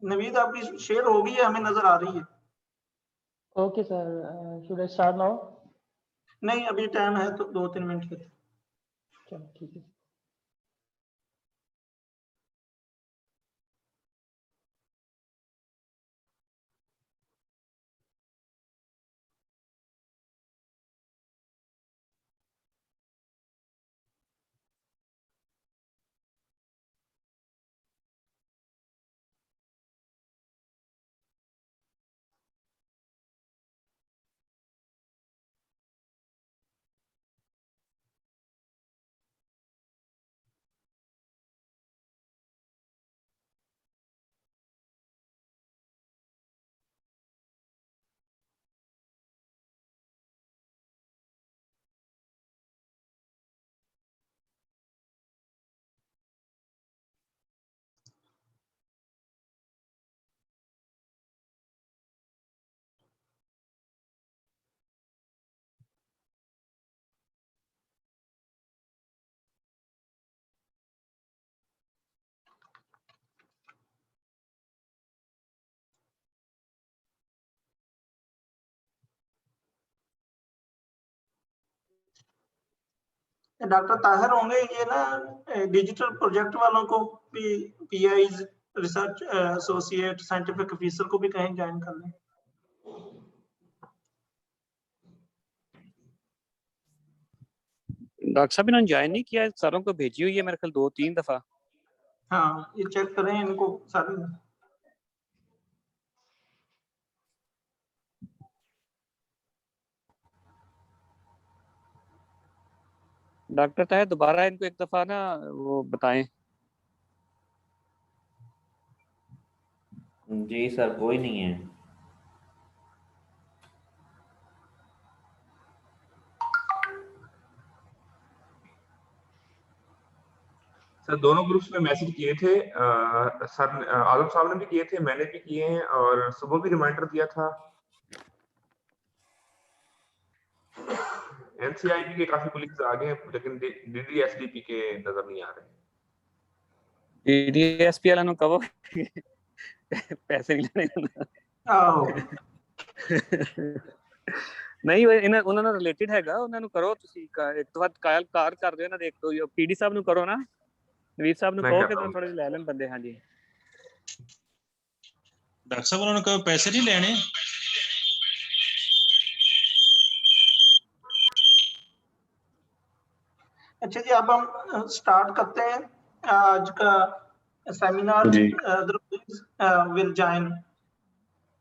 नवीद आपकी शेयर हो गई है, हमें नजर आ रही है। Okay, sir. Should I start now? नहीं, अभी टाइम है तो 2-3 मिनट के। चलो ठीक है। डॉक्टर ताहिर होंगे ये ना, डिजिटल प्रोजेक्ट वालों को भी, पीआईज, रिसर्च एसोसिएट, साइंटिफिक ऑफिसर को भी कहीं ज्वाइन कर लें। डॉक्टर साहब इन्होंने ज्वाइन नहीं किया, सारों को भेजी हुई है मेरे ख्याल 2-3 दफा। हाँ, ये चेक करें इनको सारे। डॉक्टर ताहिर दोबारा इनको एक दफा ना वो बताएं। जी सर, कोई नहीं है। सर दोनों ग्रुप्स में मैसेज किए थे, सर आलम साहब ने भी किए थे, मैंने भी किए हैं, और सुबह भी रिमाइंडर दिया था। एनसीआईबी के काफी कुलीग्स आ गए हैं, लेकिन डीडीएसडीपी के नजर नहीं आ रहे। डीडीएसपी वाला नु कहो पैसे नहीं लेने। ਆਹੋ ਨਹੀਂ ਉਹਨਾਂ ਨਾਲ ਰਿਲੇਟਡ ਹੈਗਾ, ਉਹਨਾਂ ਨੂੰ ਕਰੋ ਤੁਸੀਂ ਇੱਕ ਤੋਂ ਬਾਅਦ ਕਾਰ ਕਰ ਦਿਓ ਇਹਨਾਂ ਦੇ, ਇੱਕ ਦੋ ਪੀਡੀ ਸਾਹਿਬ ਨੂੰ ਕਰੋ ਨਾ, ਨਵੀਦ ਸਾਹਿਬ ਨੂੰ ਕਹੋ ਕਿ ਥੋੜੇ ਜਿਹੇ ਲੈ ਲੈਣ ਬੰਦੇ। ਹਾਂਜੀ डॉक्टर साहब उन्होंने कहा पैसे नहीं लेने। अच्छा जी, अब हम स्टार्ट करते हैं आज का seminar. Will join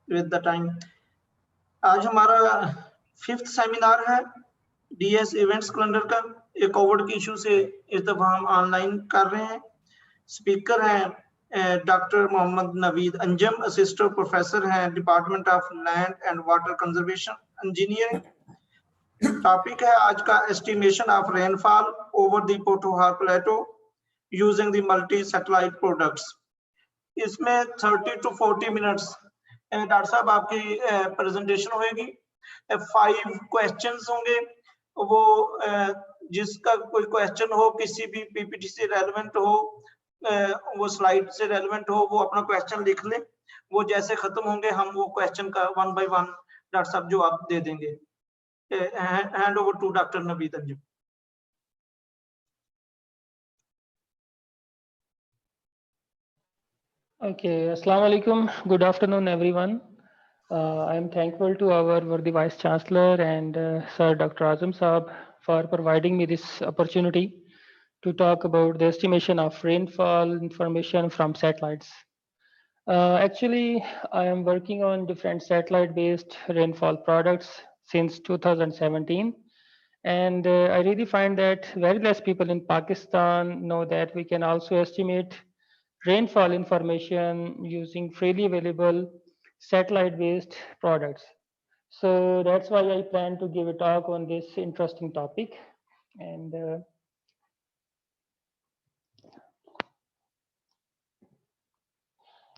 with the time. आज हमारा 5th सेमिनार है डीएस इवेंट्स कैलेंडर का। एक कोविड के इशू से इस दफा हम ऑनलाइन कर रहे हैं। स्पीकर हैं doctor Mohammad Naveed Anjum, assistant professor हैं department of land and water conservation engineering. Topic है आज का estimation of rainfall over the Potohar plateau using the multi satellite products. इसमें 30 to 40 मिनट्स डॉक्टर साहब आपकी प्रेजेंटेशन होगी। 5 क्वेश्चंस होंगे। वो जिसका कोई क्वेश्चन हो, किसी भी पीपीटी से रेलेवेंट हो, वो स्लाइड से रेलेवेंट हो, वो अपना क्वेश्चन लिख ले। वो जैसे खत्म होंगे हम वो क्वेश्चन का 1 by 1 डॉक्टर साहब जवाब दे देंगे। Hand over to doctor Naveed Anjum. Okay, Assalamu alaikum. Good afternoon, everyone. I am thankful to our worthy Vice Chancellor and Sir Dr. Azam Saab for providing me this opportunity to talk about the estimation of rainfall information from satellites. Actually, I am working on different satellite-based rainfall products since 2017. And I really find that very less people in Pakistan know that we can also estimate rainfall information using freely available satellite-based products. So that's why I plan to give a talk on this interesting topic. And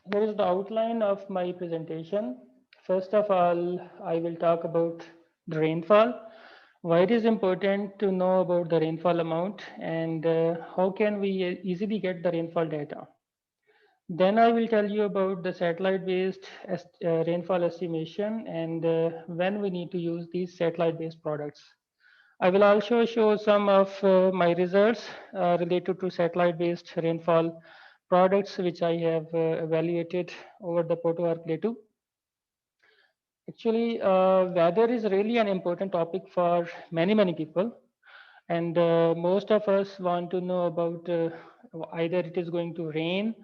here is the outline of my presentation. First of all, I will talk about the rainfall, why it is important to know about the rainfall amount, and how can we easily get the rainfall data. Then I will tell you about the satellite-based rainfall estimation and when we need to use these satellite-based products. I will also show some of my results related to satellite-based rainfall products which I have evaluated over the Photoarc Plateau. Actually, weather is really an important topic for many people. And most of us want to know about either it is going to rain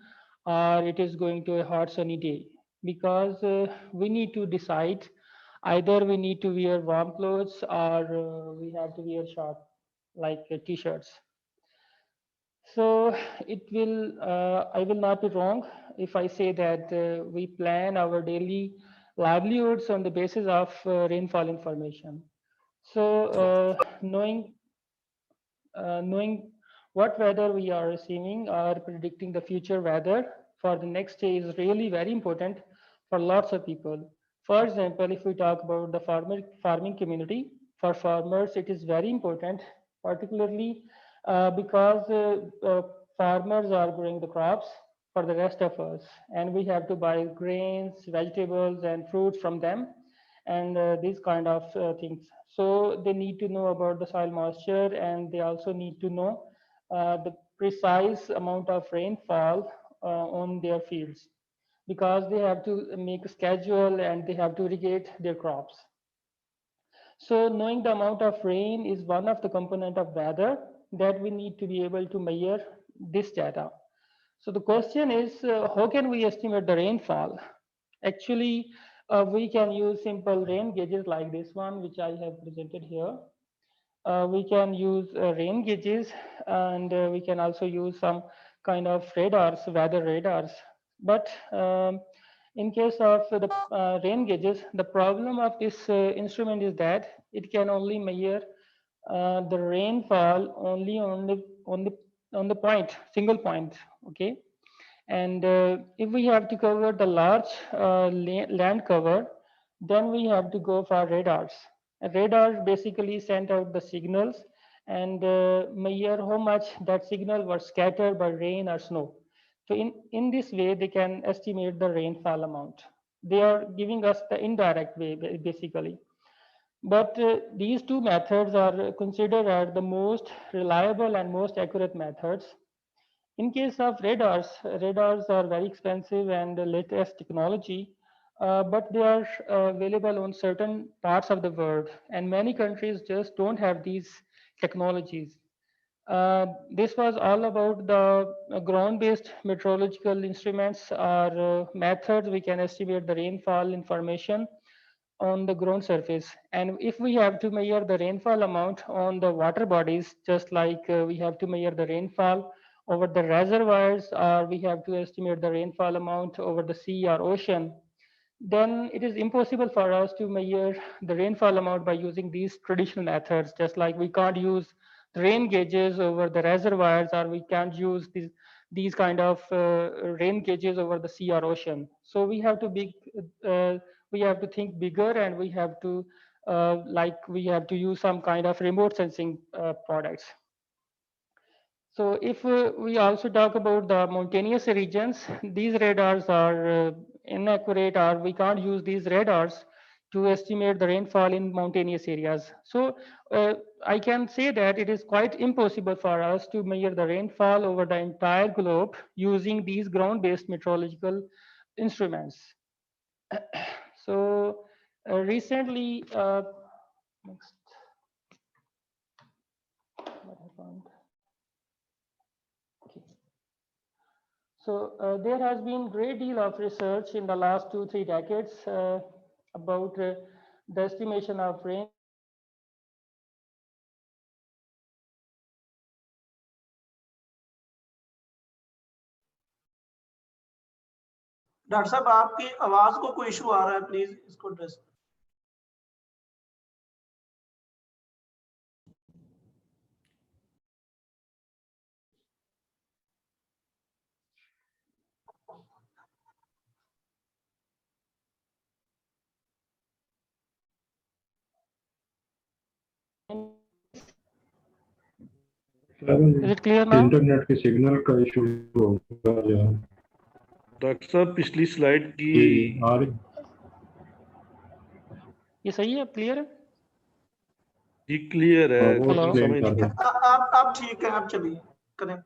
or it is going to a hot sunny day, because we need to decide either we need to wear warm clothes or we have to wear short like t-shirts. So I will not be wrong if I say that we plan our daily livelihoods on the basis of rainfall information. So knowing what weather we are receiving or predicting the future weather for the next day is really very important for lots of people. For example, if we talk about the farming community, for farmers it is very important, particularly because farmers are growing the crops for the rest of us, and we have to buy grains, vegetables, and fruits from them, and these kind of things. So they need to know about the soil moisture, and they also need to know the precise amount of rainfall on their fields, because they have to make a schedule and they have to irrigate their crops. So knowing the amount of rain is one of the component of weather that we need to be able to measure this data. So the question is, how can we estimate the rainfall? Actually, we can use simple rain gauges like this one, which I have presented here. We can use rain gauges, and we can also use some kind of radars, weather radars. But in case of the rain gauges, the problem of this instrument is that it can only measure the rainfall only on the point, single point. Okay. And if we have to cover the large land cover, then we have to go for radars. Radars basically send out the signals and measure how much that signal was scattered by rain or snow. So in this way, they can estimate the rainfall amount. They are giving us the indirect way, basically. But these two methods are considered as the most reliable and most accurate methods. In case of radars, radars are very expensive and the latest technology, but they are available on certain parts of the world, and many countries just don't have these technologies. This was all about the ground-based meteorological instruments or methods we can estimate the rainfall information on the ground surface. And if we have to measure the rainfall amount on the water bodies, just like we have to measure the rainfall over the reservoirs, or we have to estimate the rainfall amount over the sea or ocean, then it is impossible for us to measure the rainfall amount by using these traditional methods, just like we can't use the rain gauges over the reservoirs, or we can't use these kind of rain gauges over the sea or ocean. So we have to think bigger, and we have to use some kind of remote sensing products. So if we also talk about the mountainous regions, these radars are inaccurate, or we can't use these radars to estimate the rainfall in mountainous areas. So I can say that it is quite impossible for us to measure the rainfall over the entire globe using these ground-based meteorological instruments. So recently, next, what happened? Okay. So there has been great deal of research in the last 2-3 decades about the estimation of rain. Doctor साहब आपकी आवाज को कोई issue आ रहा है, please इसको address. Is it clear now? Internet के signal का इशू होगा। डॉक्टर साहब पिछली स्लाइड की ये सही है, क्लियर है? जी क्लियर है, हेलो, समझ नहीं। आप ठीक है, आप चलिए करें।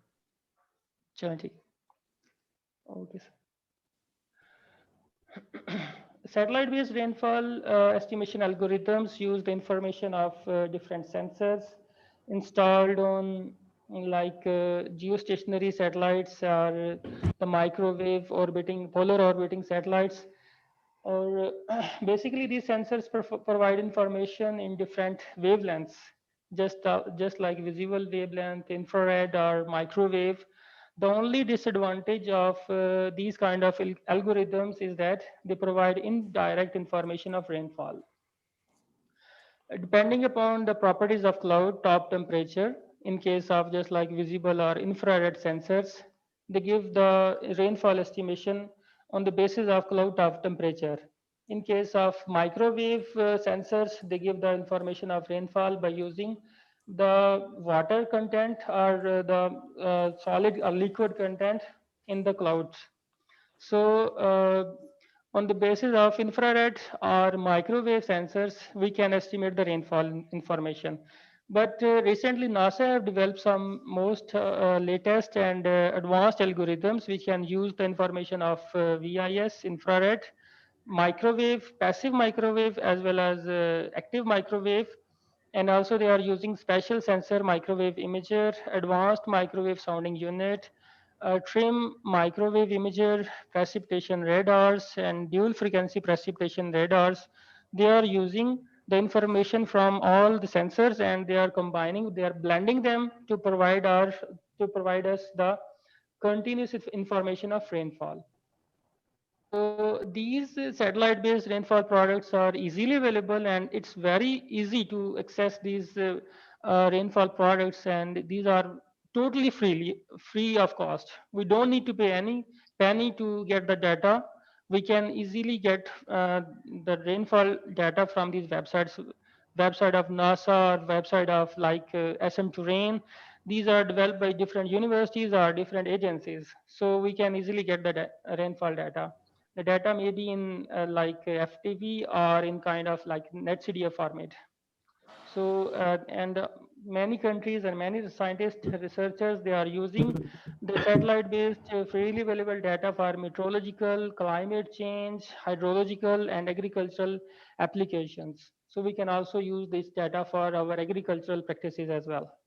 चलो ठीक, okay sir. Satellite-based rainfall estimation algorithms use the information of different sensors installed on like geostationary satellites or the microwave orbiting, polar orbiting satellites. Or basically these sensors provide information in different wavelengths, just like visible wavelength, infrared or microwave. The only disadvantage of these kind of algorithms is that they provide indirect information of rainfall. Depending upon the properties of cloud top temperature, in case of just like visible or infrared sensors, they give the rainfall estimation on the basis of cloud top temperature. In case of microwave sensors, they give the information of rainfall by using the water content or the solid or liquid content in the clouds. So on the basis of infrared or microwave sensors, we can estimate the rainfall information. But recently NASA have developed some most latest and advanced algorithms which can use the information of VIS, infrared, microwave, passive microwave, as well as active microwave. And also they are using special sensor microwave imager, advanced microwave sounding unit, trim microwave imager, precipitation radars, and dual frequency precipitation radars. They are using the information from all the sensors and they are blending them to provide us the continuous information of rainfall. So these satellite-based rainfall products are easily available, and it's very easy to access these rainfall products, and these are totally free of cost. We don't need to pay any penny to get the data. We can easily get the rainfall data from these website of NASA or website of like SM Terrain. These are developed by different universities or different agencies, so we can easily get the rainfall data. The data may be in like FTP or in kind of like NetCDF format. So and many countries and many scientists, researchers, they are using the satellite-based freely available data for meteorological, climate change, hydrological, and agricultural applications. So we can also use this data for our agricultural practices as well.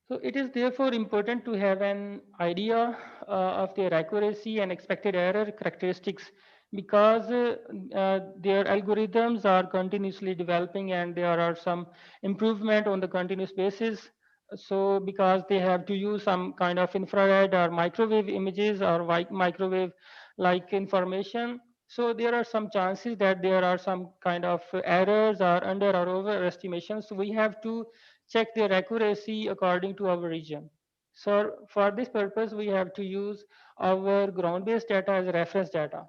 So it is therefore important to have an idea of their accuracy and expected error characteristics, because their algorithms are continuously developing and there are some improvement on the continuous basis. So because they have to use some kind of infrared or microwave images or microwave like information. So there are some chances that there are some kind of errors or under or overestimations. So we have to check their accuracy according to our region. So for this purpose, we have to use our ground-based data as reference data.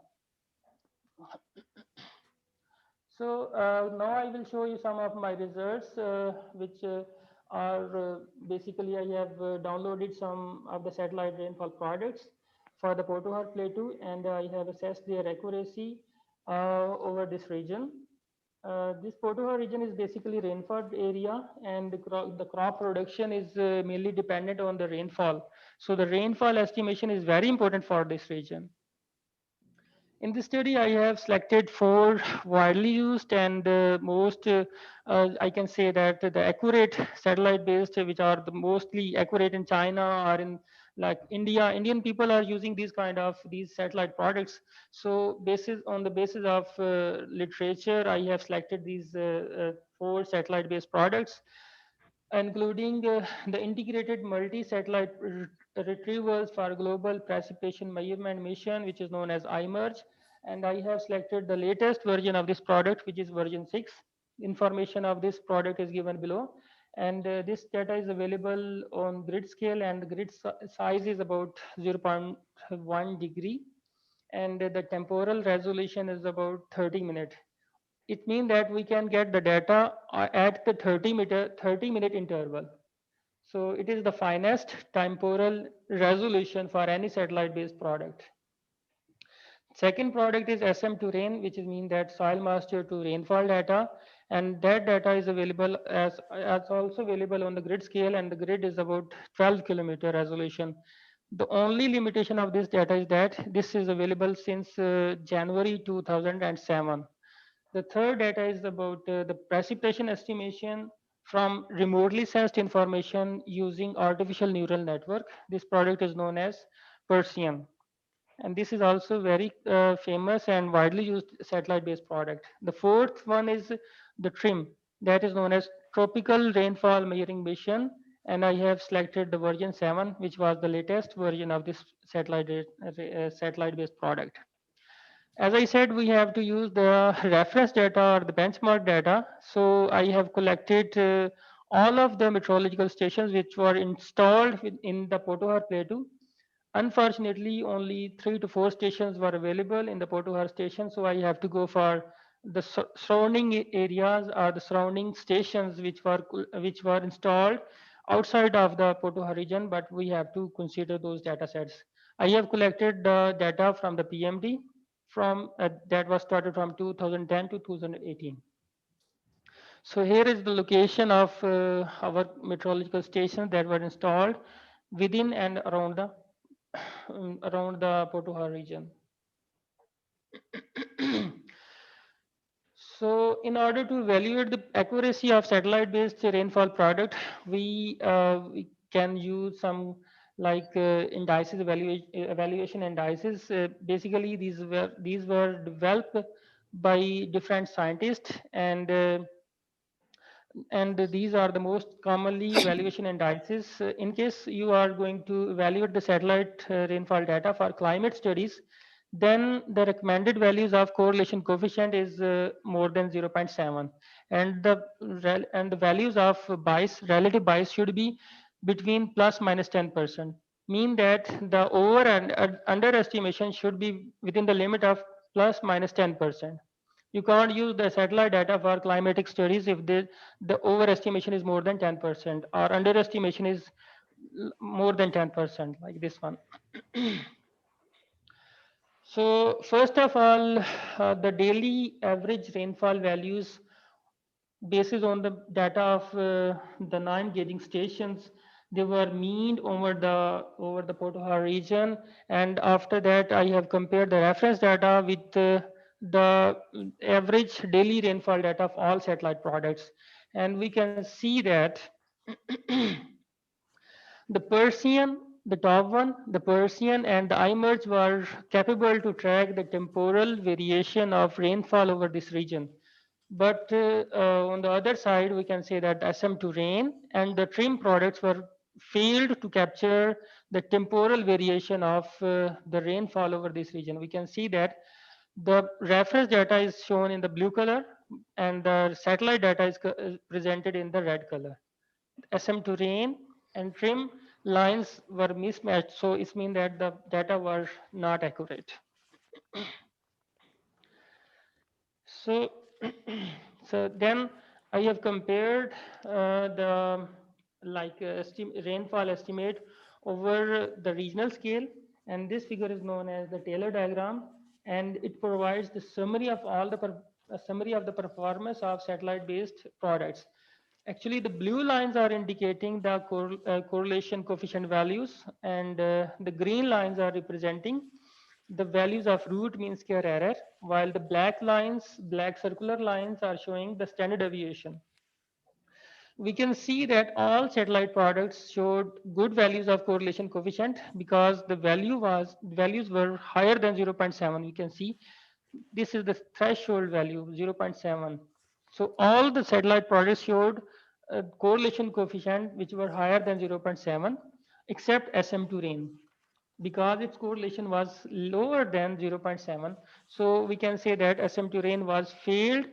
So now I will show you some of my results, which are basically I have downloaded some of the satellite rainfall products for the Potohar Plateau, and I have assessed their accuracy over this region. This Potohar region is basically rainfall area, and the crop production is mainly dependent on the rainfall. So the rainfall estimation is very important for this region. In this study, I have selected 4 widely used and most, I can say that the accurate satellite-based, which are the mostly accurate in China or in like India. Indian people are using these satellite products. So on the basis of literature, I have selected these 4 satellite-based products, including the integrated multi-satellite retrievals for global precipitation measurement mission, which is known as IMERGE. And I have selected the latest version of this product, which is version 6. Information of this product is given below. And this data is available on grid scale, and the grid size is about 0.1 degree. And the temporal resolution is about 30 minutes. It means that we can get the data at the 30-minute interval. So it is the finest temporal resolution for any satellite-based product. Second product is SM2Rain, which is mean that soil moisture to rainfall data, and that data is available as also available on the grid scale, and the grid is about 12 kilometer resolution. The only limitation of this data is that this is available since January 2007. The third data is about the precipitation estimation from remotely sensed information using artificial neural network. This product is known as Persean. And this is also very famous and widely used satellite-based product. The fourth one is the TRIM, that is known as Tropical Rainfall Measuring Mission. And I have selected the version 7, which was the latest version of this satellite-based product. As I said, we have to use the reference data or the benchmark data. So I have collected all of the meteorological stations which were installed in the Potohar Plateau. Unfortunately, only 3 to 4 stations were available in the Potohar station. So I have to go for the surrounding areas or the surrounding stations which were installed outside of the Potohar region, but we have to consider those data sets. I have collected the data from the PMD from that was started from 2010 to 2018. So here is the location of our meteorological stations that were installed within and around the Potohar region. So in order to evaluate the accuracy of satellite-based rainfall product, we can use some like indices, evaluation indices. Basically, these were developed by different scientists, and these are the most commonly evaluation indices. In case you are going to evaluate the satellite rainfall data for climate studies, then the recommended values of correlation coefficient is more than 0.7, and the values of bias, relative bias, should be between plus minus 10%. Mean that the over and underestimation should be within the limit of plus minus 10%. You can't use the satellite data for climatic studies if the overestimation is more than 10% or underestimation is more than 10%, like this one. So first of all, the daily average rainfall values basis on the data of the 9 gauging stations, they were mean over the Potohar region, and after that I have compared the reference data with the average daily rainfall data of all satellite products, and we can see that the Persean, the top one, the Persean and the iMerge were capable to track the temporal variation of rainfall over this region. But on the other side, we can say that SM2Rain and the TRIM products were failed to capture the temporal variation of the rainfall over this region. We can see that the reference data is shown in the blue color and the satellite data is presented in the red color. SM2Rain and TRIM lines were mismatched, so it means that the data were not accurate. So, so then I have compared the rainfall estimate over the regional scale, and this figure is known as the Taylor diagram, and it provides the summary of all the performance of satellite-based products. Actually, the blue lines are indicating the correlation coefficient values, and the green lines are representing the values of root mean square error, while the black circular lines are showing the standard deviation. We can see that all satellite products showed good values of correlation coefficient because the values were higher than 0.7. We can see this is the threshold value, 0.7. So all the satellite products showed a correlation coefficient which were higher than 0.7 except SM2Rain, because its correlation was lower than 0.7. So we can say that SM2Rain was failed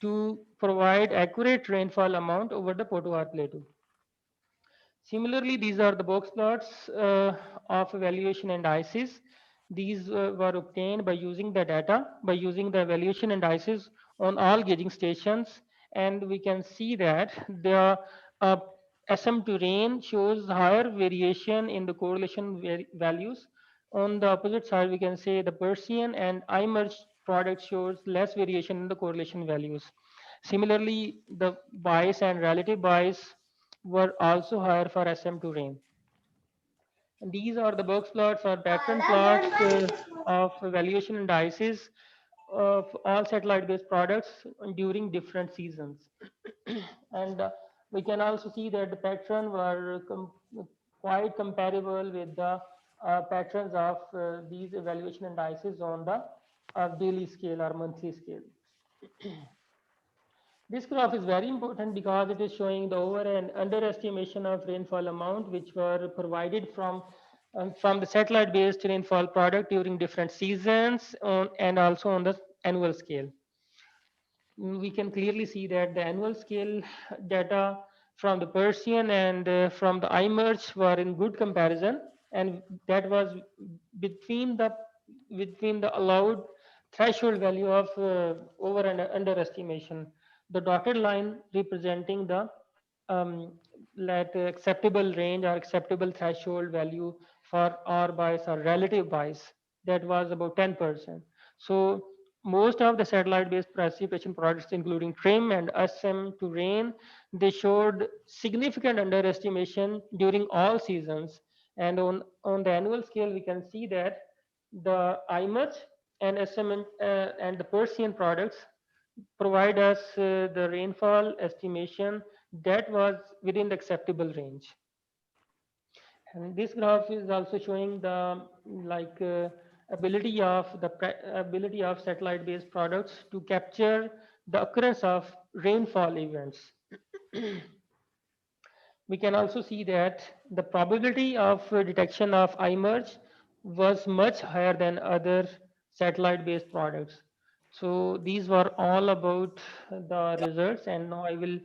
to provide accurate rainfall amount over the Potohar Plateau. Similarly, these are the box plots of evaluation indices. These were obtained by using the data, by using the evaluation indices on all gauging stations. And we can see that the SM terrain shows higher variation in the correlation values. On the opposite side, we can say the Persian and iMerge product shows less variation in the correlation values. Similarly, the bias and relative bias were also higher for SM terrain. And these are the box plots or pattern plots of valuation indices of all satellite-based products during different seasons. And we can also see that the pattern were quite comparable with the patterns of these evaluation indices on the daily scale or monthly scale. This graph is very important because it is showing the over and underestimation of rainfall amount which were provided from the satellite-based rainfall product during different seasons and also on the annual scale. We can clearly see that the annual scale data from the Persian and from the iMerge were in good comparison, and that was between the allowed threshold value of over and underestimation. The dotted line representing the acceptable range or acceptable threshold value for R bias or relative bias, that was about 10%. So most of the satellite-based precipitation products, including TRIM and SM terrain, they showed significant underestimation during all seasons. And on the annual scale, we can see that the iMerge and SM and the Persian products provide us the rainfall estimation that was within the acceptable range. And this graph is also showing the ability of satellite-based products to capture the occurrence of rainfall events. We can also see that the probability of detection of iMerge was much higher than other satellite-based products. So these were all about the results, and now I will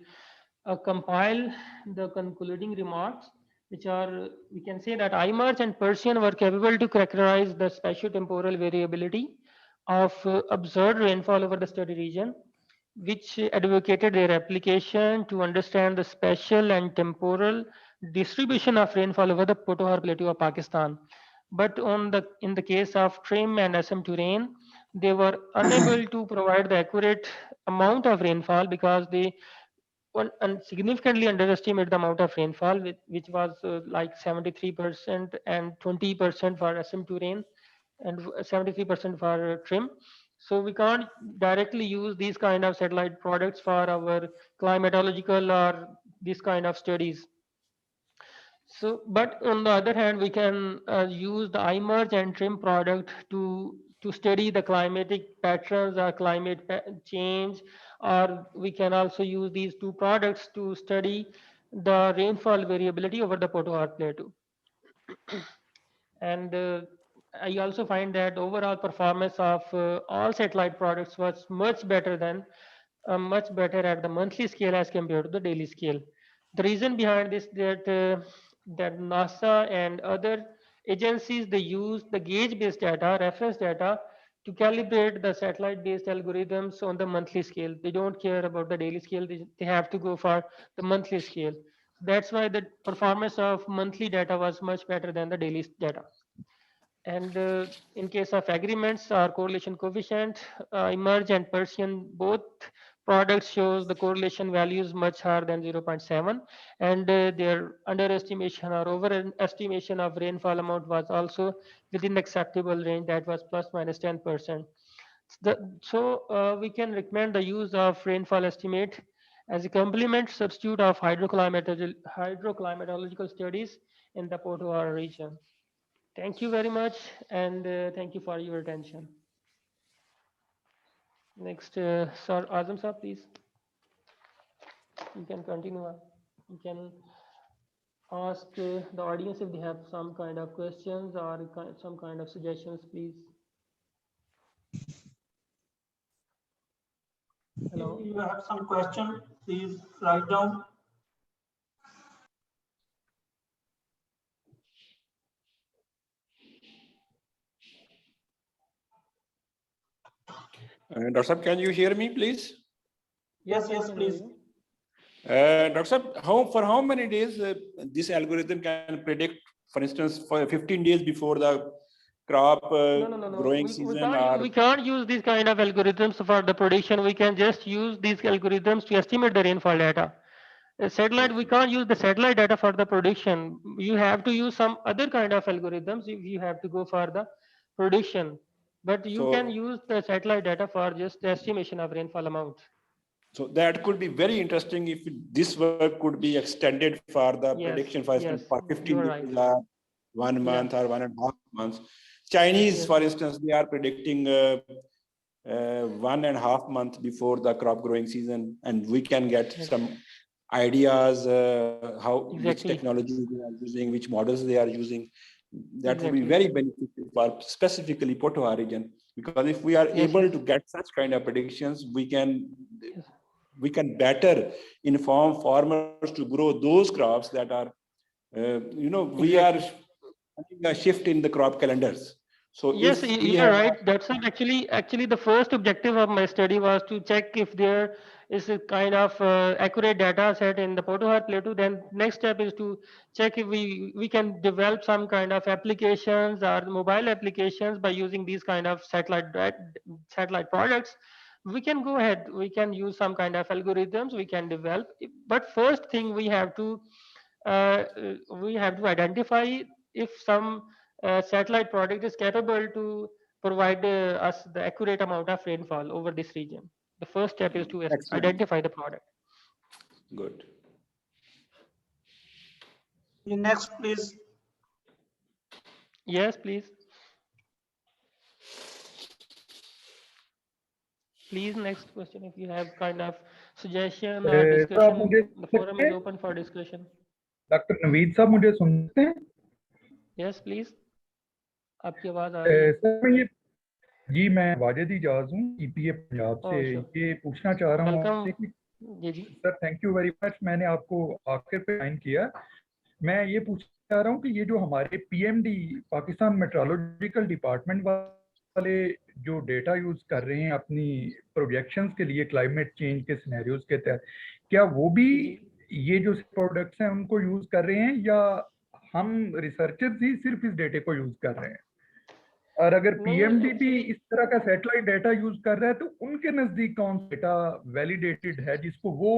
compile the concluding remarks, which are, we can say that iMerge and Persian were capable to characterize the spatiotemporal variability of observed rainfall over the study region, which advocated their application to understand the spatial and temporal distribution of rainfall over the Pothohar Plateau of Pakistan. But in the case of TRIM and SM terrain, they were unable to provide the accurate amount of rainfall because they significantly underestimate the amount of rainfall, which was like 73% and 20% for SM terrain and 73% for TRIM. So we can't directly use these kind of satellite products for our climatological or this kind of studies. So, but on the other hand, we can use the iMerge and TRIM product to study the climatic patterns or climate change, or we can also use these two products to study the rainfall variability over the Pothohar Plateau. And I also find that overall performance of all satellite products was much better at the monthly scale as compared to the daily scale. The reason behind this that NASA and other agencies, they use the gauge-based data, reference data, to calibrate the satellite-based algorithms on the monthly scale. They don't care about the daily scale. They have to go for the monthly scale. That's why the performance of monthly data was much better than the daily data. And in case of agreements or correlation coefficient, iMerge and Persian, both products shows the correlation values much higher than 0.7, and their underestimation or overestimation of rainfall amount was also within acceptable range, that was plus minus 10%. So we can recommend the use of rainfall estimate as a complement substitute of hydroclimatological studies in the Pothohar region. Thank you very much, and thank you for your attention. Next, Sir Azam Sir, please. You can continue. You can ask the audience if they have some kind of questions or some kind of suggestions, please. Hello. If you have some question, please write down. Dr. Sahab, can you hear me, please? Yes, please. Dr. Saab, for how many days this algorithm can predict, for instance, for 15 days before the crop growing season? We can't use these kind of algorithms for the prediction. We can just use these algorithms to estimate the rainfall data. Satellite, we can't use the satellite data for the prediction. You have to use some other kind of algorithms if you have to go for the prediction. But you can use the satellite data for just the estimation of rainfall amount. So that could be very interesting if this work could be extended for the prediction, for instance, for 15 days or 1 month or 1.5 months. Chinese, for instance, they are predicting 1.5 months before the crop growing season, and we can get some ideas which technology they are using, which models they are using. That would be very beneficial for specifically Potohar region, because if we are able to get such kind of predictions, we can better inform farmers to grow those crops that are, we are having a shift in the crop calendars. So yes, you are right. That's actually the first objective of my study was to check if there is a kind of accurate data set in the Potohar Plateau. Then next step is to check if we can develop some kind of applications or mobile applications by using these kind of satellite products. We can go ahead. We can use some kind of algorithms. We can develop. But first thing we have to identify if some satellite product is capable to provide us the accurate amount of rainfall over this region. The first step is to identify the product. Good. Next, please. Yes, please. Please, next question. If you have kind of suggestion or discussion, the forum is open for discussion. Dr. Naveed साहब मुझे सुनते हैं? Yes, please. आपकी आवाज आ रही है? Sir जी मैं वाजिद इजाज हूँ EPA पंजाब से। ये पूछना चाह रहा हूँ आपसे कि sir thank you very much, मैंने आपको आखिर पे ज्वाइन किया। मैं ये पूछना चाह रहा हूँ कि ये जो हमारे PMD पाकिस्तान मेट्रोलॉजिकल डिपार्टमेंट वाले जो डेटा यूज कर रहे हैं अपनी प्रोजेक्शंस के लिए क्लाइमेट चेंज के सिनेरियोज के तहत, क्या वो भी ये जो प्रोडक्ट्स हैं उनको यूज कर रहे हैं या हम रिसर्चर्स ही सिर्फ इस डेटे को यूज कर रहे हैं? और अगर PMD भी इस तरह का सैटेलाइट डेटा यूज कर रहा है तो उनके नजदीक कौन सा डेटा वैलिडेटेड है जिसको वो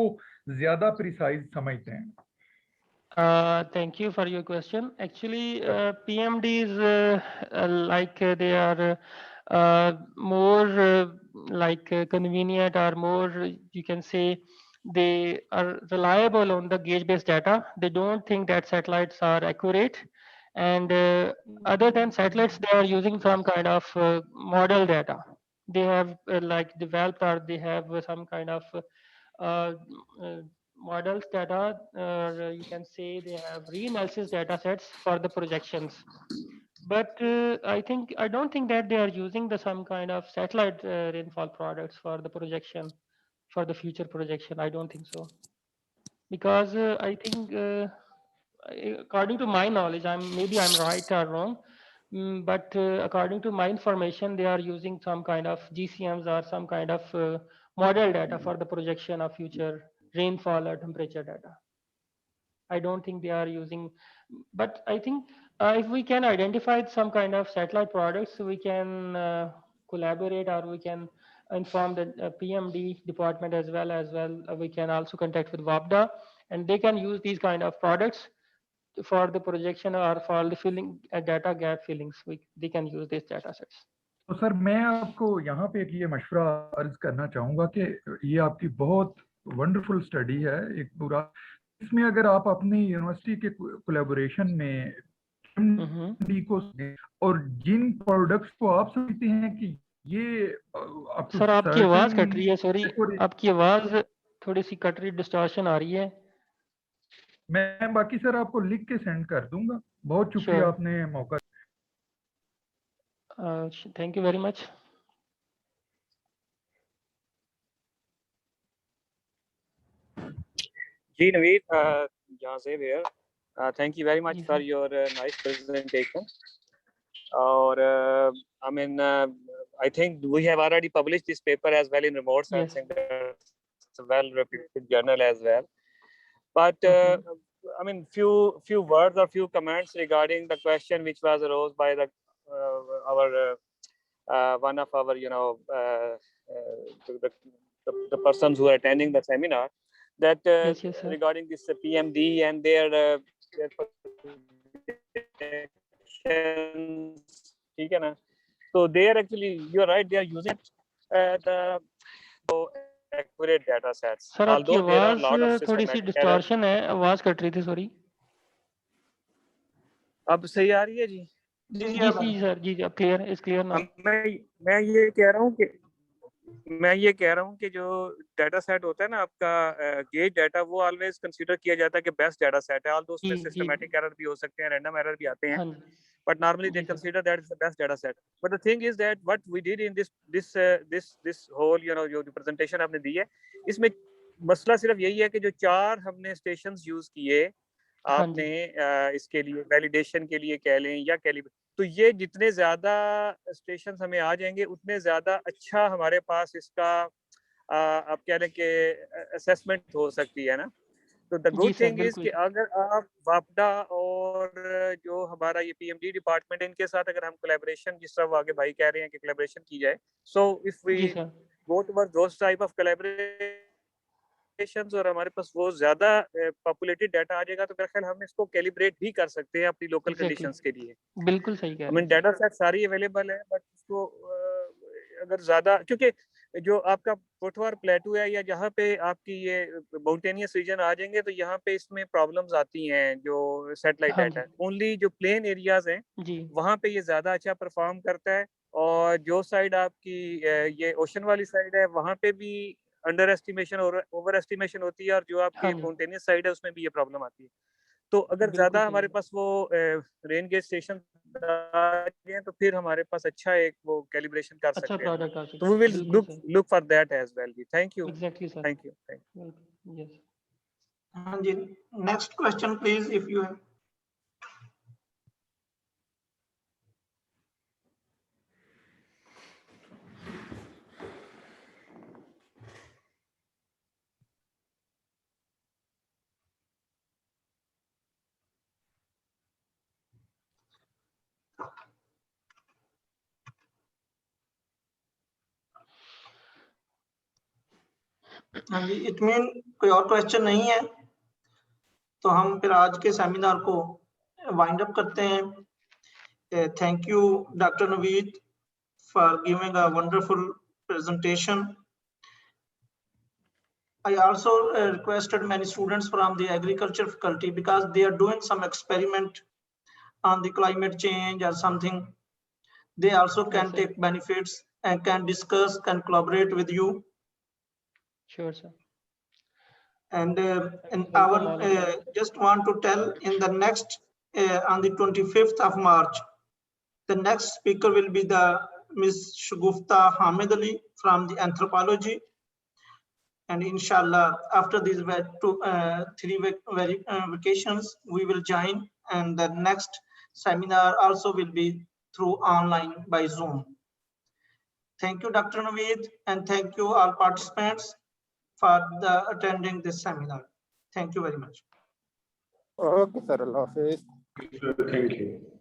ज्यादा प्रिसाइज समझते हैं? Thank you for your question. Actually, PMD is like they are more convenient or more, you can say, they are reliable on the gauge-based data. They don't think that satellites are accurate. And other than satellites, they are using some kind of model data. They have developed or they have some kind of models data, or you can say they have reanalysis data sets for the projections. But I don't think that they are using some kind of satellite rainfall products for the projection, for the future projection. I don't think so, because I think according to my knowledge, maybe I'm right or wrong, but according to my information, they are using some kind of GCMs or some kind of model data for the projection of future rainfall or temperature data. I don't think they are using, but I think if we can identify some kind of satellite products, we can collaborate, or we can inform the PMD department as well. We can also contact with WAPDA, and they can use these kind of products for the projection or for the filling data gap fillings. They can use these data sets. तो sir मैं आपको यहाँ पे एक ये मशवरा अर्ज करना चाहूँगा कि ये आपकी बहुत वंडरफुल स्टडी है एक पूरा, इसमें अगर आप अपनी यूनिवर्सिटी के कोलैबोरेशन में को और जिन प्रोडक्ट्स को आप समझते हैं कि ये सर आपकी आवाज कट रही है, सॉरी आपकी आवाज थोड़ी सी कट रही, डिस्टॉर्शन आ रही है। मैं बाकी सर आपको लिख के सेंड कर दूंगा। बहुत शुक्रिया आपने मौका। Thank you very much. Ji Naveed, Jazeb here. Thank you very much for your nice presentation. Or I mean, I think we have already published this paper as well in Remote Sensing. It's a well-reputed journal as well. But I mean, few words or few comments regarding the question which was arose by the our one of our the persons who are attending the seminar, that yes, regarding this PMD and their ठीक है ना, so they are actually, you are right, they are using the accurate data sets. Sir आपकी आवाज थोड़ी सी distortion है, आवाज cut रही थी, सॉरी। अब सही आ रही है जी? जी सर, जी अब क्लियर इज क्लियर नाउ। मैं ये कह रहा हूँ कि जो डाटा सेट होता है ना आपका गेज डाटा, वो ऑलवेज कंसीडर किया जाता है कि बेस्ट डाटा सेट है, ऑल्दो उसमें सिस्टमैटिक एरर भी हो सकते हैं, रैंडम एरर भी आते हैं, but normally they consider that is the best data set. But the thing is that what we did in this whole जो presentation आपने दी है, इसमें मसला सिर्फ यही है कि जो 4 हमने स्टेशंस यूज किए आपने इसके लिए वैलिडेशन के लिए कह लें या कैलिब्रेट, तो ये जितने ज्यादा स्टेशन हमें आ जाएंगे उतने ज्यादा अच्छा हमारे पास इसका आप कह लें कि असेसमेंट हो सकती है ना। तो द गुड थिंग इज कि अगर आप वापडा और जो हमारा ये पीएमडी डिपार्टमेंट है इनके साथ अगर हम कोलैबोरेशन, जिस तरह आगे भाई कह रहे हैं कि कोलैबोरेशन की जाए, so if we go towards those type of collaborations और हमारे पास वो ज्यादा पॉपुलेटेड डाटा आ जाएगा, तो मेरा ख्याल हम इसको कैलिब्रेट भी कर सकते हैं अपनी लोकल कंडीशंस के लिए। बिल्कुल सही कह रहे हैं। आई मीन डाटा सेट सारी अवेलेबल है, बट उसको अगर ज्यादा, क्योंकि जो आपका पोठवार प्लेटू है या जहाँ पे आपकी ये माउंटेनियस रीजन आ जाएंगे, तो यहाँ पे इसमें प्रॉब्लम्स आती हैं जो सैटेलाइट डाटा है। ओनली जो प्लेन एरियाज हैं वहाँ पे ये ज्यादा अच्छा परफॉर्म करता है, और जो साइड आपकी ये ओशन वाली साइड है वहाँ पे भी अंडर एस्टिमेशन और ओवर एस्टिमेशन होती है, और जो आपकी माउंटेनियस साइड है उसमें भी ये प्रॉब्लम आती है। तो अगर ज्यादा हमारे पास वो रेन गेज स्टेशन तो फिर हमारे पास अच्छा एक वो कैलिब्रेशन कर सकते हैं, तो we will look for that as well जी। Thank you. Exactly sir, thank you. Yes हां जी, next question please if you have. हाँ जी, इट मीन कोई और क्वेश्चन नहीं है, तो हम फिर आज के सेमिनार को वाइंड अप करते हैं। Thank you doctor Naveed for giving a wonderful presentation. I also requested many students from the agriculture faculty, because they are doing some experiment on the climate change or something. They also can take benefits and can discuss, can collaborate with you. Sure, sir. And just want to tell, in the next on the 25th of March, the next speaker will be the Ms. Shagufta Hamid Ali from the anthropology. And inshallah, after these 3 vacations, we will join, and the next seminar also will be through online by Zoom. Thank you, Dr. Naveed, and thank you all participants for attending this seminar. Thank you very much. Okay, sir. Allah Hafiz. Thank you.